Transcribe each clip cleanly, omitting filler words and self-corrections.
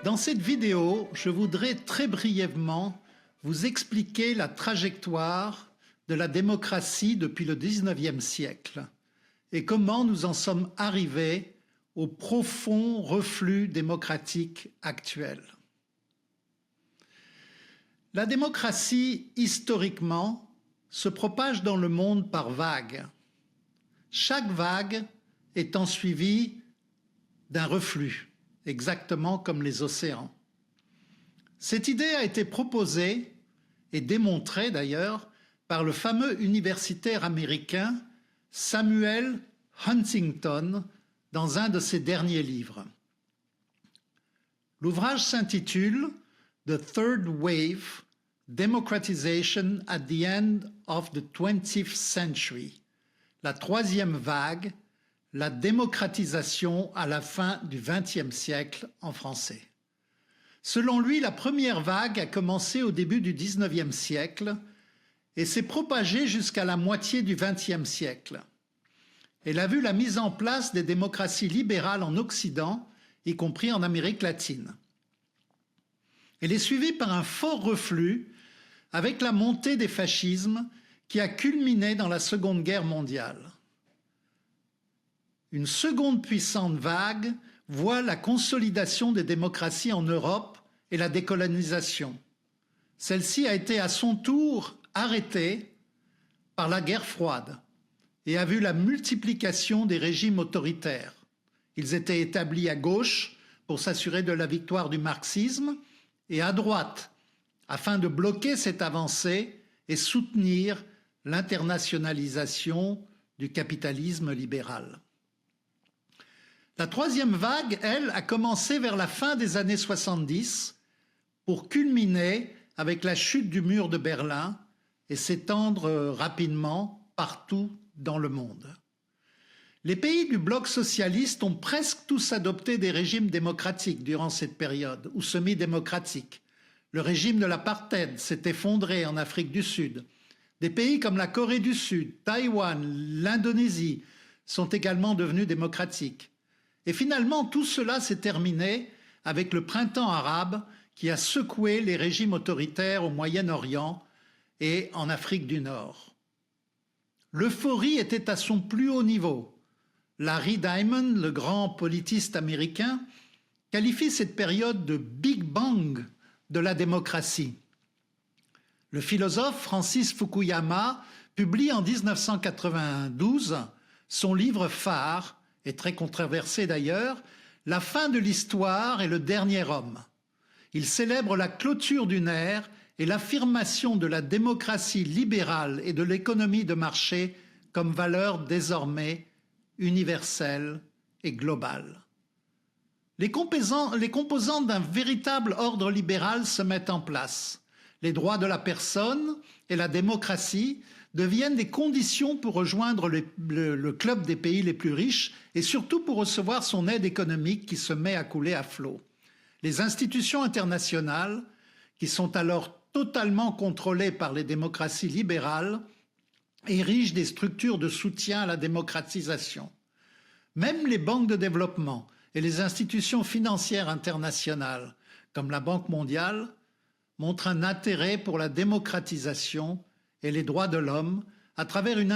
Dans cette vidéo, je voudrais très brièvement vous expliquer la trajectoire de la démocratie depuis le XIXe siècle et comment nous en sommes arrivés au profond reflux démocratique actuel. La démocratie, historiquement, se propage dans le monde par vagues. Chaque vague étant suivie d'un reflux, exactement comme les océans. Cette idée a été proposée et démontrée d'ailleurs par le fameux universitaire américain Samuel Huntington dans un de ses derniers livres. L'ouvrage s'intitule « The Third Wave, Democratization at the End of the 20th Century », la troisième vague, la démocratisation à la fin du XXe siècle en français. Selon lui, la première vague a commencé au début du XIXe siècle et s'est propagée jusqu'à la moitié du XXe siècle. Elle a vu la mise en place des démocraties libérales en Occident, y compris en Amérique latine. Elle est suivie par un fort reflux avec la montée des fascismes qui a culminé dans la Seconde Guerre mondiale. Une seconde puissante vague voit la consolidation des démocraties en Europe et la décolonisation. Celle-ci a été à son tour arrêtée par la guerre froide et a vu la multiplication des régimes autoritaires. Ils étaient établis à gauche pour s'assurer de la victoire du marxisme et à droite afin de bloquer cette avancée et soutenir l'internationalisation du capitalisme libéral. La troisième vague, elle, a commencé vers la fin des années 70 pour culminer avec la chute du mur de Berlin et s'étendre rapidement partout dans le monde. Les pays du bloc socialiste ont presque tous adopté des régimes démocratiques durant cette période, ou semi-démocratiques. Le régime de l'apartheid s'est effondré en Afrique du Sud. Des pays comme la Corée du Sud, Taïwan, l'Indonésie sont également devenus démocratiques. Et finalement, tout cela s'est terminé avec le printemps arabe qui a secoué les régimes autoritaires au Moyen-Orient et en Afrique du Nord. L'euphorie était à son plus haut niveau. Larry Diamond, le grand politiste américain, qualifie cette période de Big Bang de la démocratie. Le philosophe Francis Fukuyama publie en 1992 son livre phare, et très controversé d'ailleurs, La fin de l'histoire et le dernier homme. Il célèbre la clôture d'une ère et l'affirmation de la démocratie libérale et de l'économie de marché comme valeur désormais universelle et globale. Les composantes d'un véritable ordre libéral se mettent en place. Les droits de la personne et la démocratie deviennent des conditions pour rejoindre le club des pays les plus riches et surtout pour recevoir son aide économique qui se met à couler à flot. Les institutions internationales, qui sont alors totalement contrôlées par les démocraties libérales, érigent des structures de soutien à la démocratisation. Même les banques de développement et les institutions financières internationales, comme la Banque mondiale, montrent un intérêt pour la démocratisation et les droits de l'homme à travers une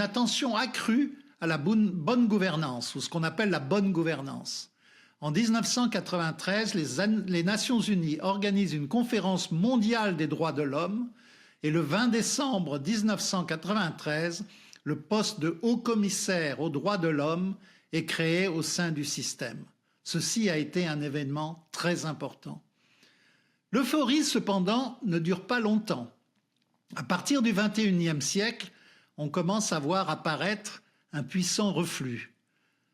attention accrue à la bonne gouvernance, ou ce qu'on appelle la bonne gouvernance. En 1993, les Nations Unies organisent une conférence mondiale des droits de l'homme et le 20 décembre 1993, le poste de haut-commissaire aux droits de l'homme est créé au sein du système. Ceci a été un événement très important. L'euphorie, cependant, ne dure pas longtemps. À partir du XXIe siècle, on commence à voir apparaître un puissant reflux,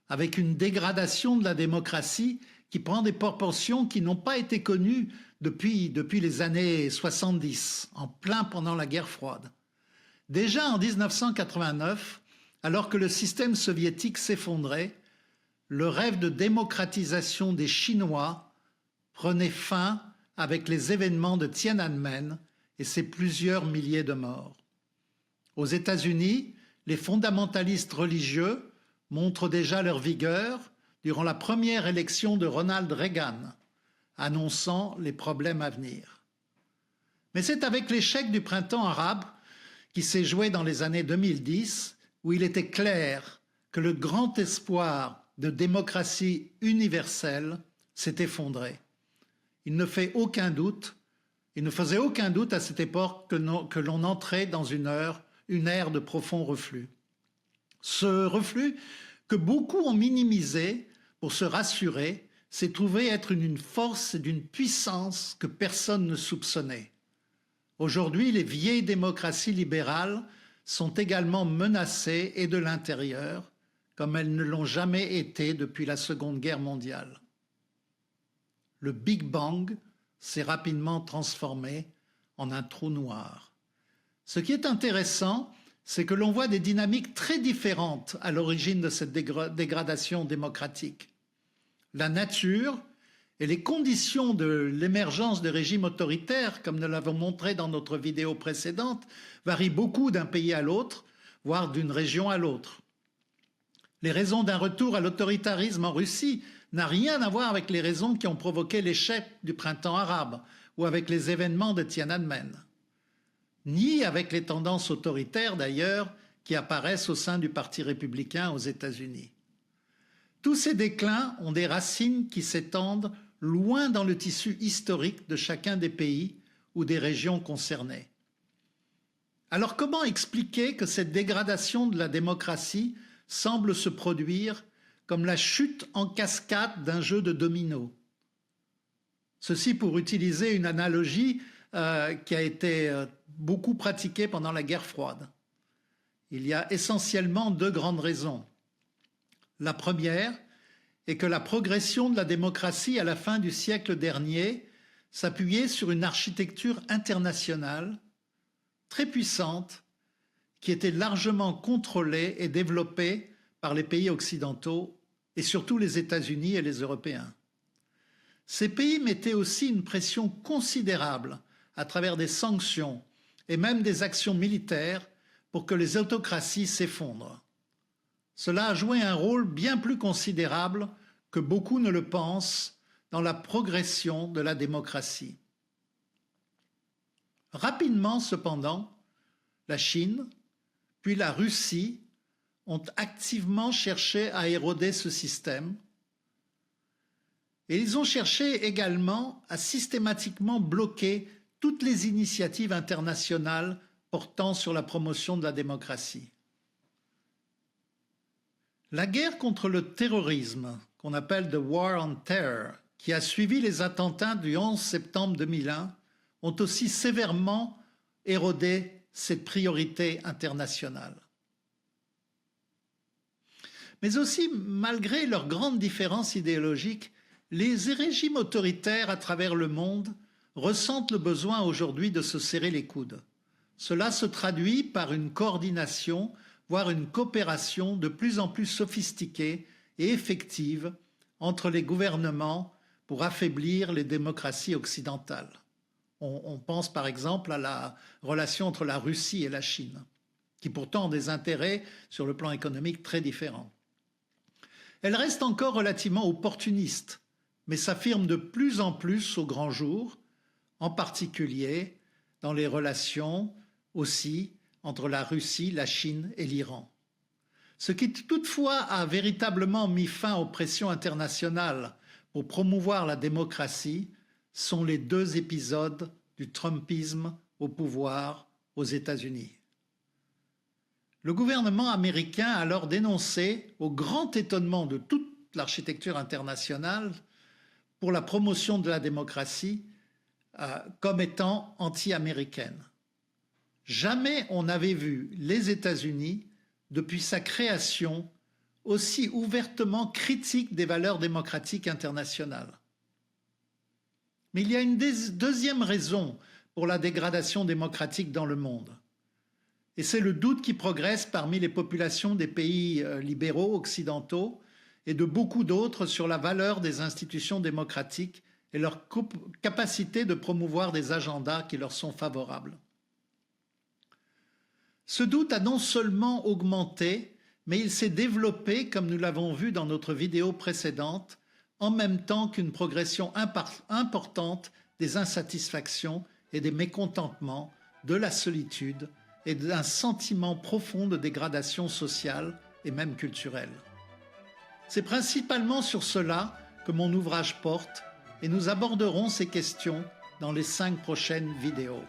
avec une dégradation de la démocratie qui prend des proportions qui n'ont pas été connues depuis les années 70, en plein pendant la guerre froide. Déjà en 1989, alors que le système soviétique s'effondrait, le rêve de démocratisation des Chinois prenait fin avec les événements de Tiananmen et ses plusieurs milliers de morts. Aux États-Unis, les fondamentalistes religieux montrent déjà leur vigueur durant la première élection de Ronald Reagan. annonçant les problèmes à venir. Mais c'est avec l'échec du printemps arabe qui s'est joué dans les années 2010 où il était clair que le grand espoir de démocratie universelle s'est effondré. Il ne faisait aucun doute à cette époque que l'on entrait dans une ère de profond reflux. Ce reflux que beaucoup ont minimisé pour se rassurer s'est trouvé être une force et d'une puissance que personne ne soupçonnait. Aujourd'hui, les vieilles démocraties libérales sont également menacées et de l'intérieur, comme elles ne l'ont jamais été depuis la Seconde Guerre mondiale. Le Big Bang s'est rapidement transformé en un trou noir. Ce qui est intéressant, c'est que l'on voit des dynamiques très différentes à l'origine de cette dégradation démocratique. La nature et les conditions de l'émergence de régimes autoritaires, comme nous l'avons montré dans notre vidéo précédente, varient beaucoup d'un pays à l'autre, voire d'une région à l'autre. Les raisons d'un retour à l'autoritarisme en Russie n'ont rien à voir avec les raisons qui ont provoqué l'échec du printemps arabe ou avec les événements de Tiananmen, ni avec les tendances autoritaires d'ailleurs qui apparaissent au sein du Parti républicain aux États-Unis. Tous ces déclins ont des racines qui s'étendent loin dans le tissu historique de chacun des pays ou des régions concernées. Alors comment expliquer que cette dégradation de la démocratie semble se produire comme la chute en cascade d'un jeu de dominos? Ceci pour utiliser une analogie qui a été beaucoup pratiquée pendant la guerre froide. Il y a essentiellement deux grandes raisons. La première est que la progression de la démocratie à la fin du siècle dernier s'appuyait sur une architecture internationale très puissante qui était largement contrôlée et développée par les pays occidentaux et surtout les États-Unis et les Européens. Ces pays mettaient aussi une pression considérable à travers des sanctions et même des actions militaires pour que les autocraties s'effondrent. Cela a joué un rôle bien plus considérable que beaucoup ne le pensent dans la progression de la démocratie. Rapidement, cependant, la Chine, puis la Russie ont activement cherché à éroder ce système et ils ont cherché également à systématiquement bloquer toutes les initiatives internationales portant sur la promotion de la démocratie. La guerre contre le terrorisme, qu'on appelle « The War on Terror », qui a suivi les attentats du 11 septembre 2001, ont aussi sévèrement érodé cette priorité internationale. Mais aussi, malgré leurs grandes différences idéologiques, les régimes autoritaires à travers le monde ressentent le besoin aujourd'hui de se serrer les coudes. Cela se traduit par une coordination, voire une coopération de plus en plus sophistiquée et effective entre les gouvernements pour affaiblir les démocraties occidentales. On pense par exemple à la relation entre la Russie et la Chine, qui pourtant ont des intérêts sur le plan économique très différents. Elle reste encore relativement opportuniste, mais s'affirme de plus en plus au grand jour, en particulier dans les relations aussi entre la Russie, la Chine et l'Iran. Ce qui toutefois a véritablement mis fin aux pressions internationales pour promouvoir la démocratie sont les deux épisodes du Trumpisme au pouvoir aux États-Unis. Le gouvernement américain a alors dénoncé, au grand étonnement de toute l'architecture internationale, pour la promotion de la démocratie comme étant anti-américaine. Jamais on n'avait vu les États-Unis, depuis sa création, aussi ouvertement critiques des valeurs démocratiques internationales. Mais il y a une deuxième raison pour la dégradation démocratique dans le monde. Et c'est le doute qui progresse parmi les populations des pays libéraux occidentaux et de beaucoup d'autres sur la valeur des institutions démocratiques et leur capacité de promouvoir des agendas qui leur sont favorables. Ce doute a non seulement augmenté, mais il s'est développé, comme nous l'avons vu dans notre vidéo précédente, en même temps qu'une progression importante des insatisfactions et des mécontentements, de la solitude et d'un sentiment profond de dégradation sociale et même culturelle. C'est principalement sur cela que mon ouvrage porte et nous aborderons ces questions dans les 5 prochaines vidéos.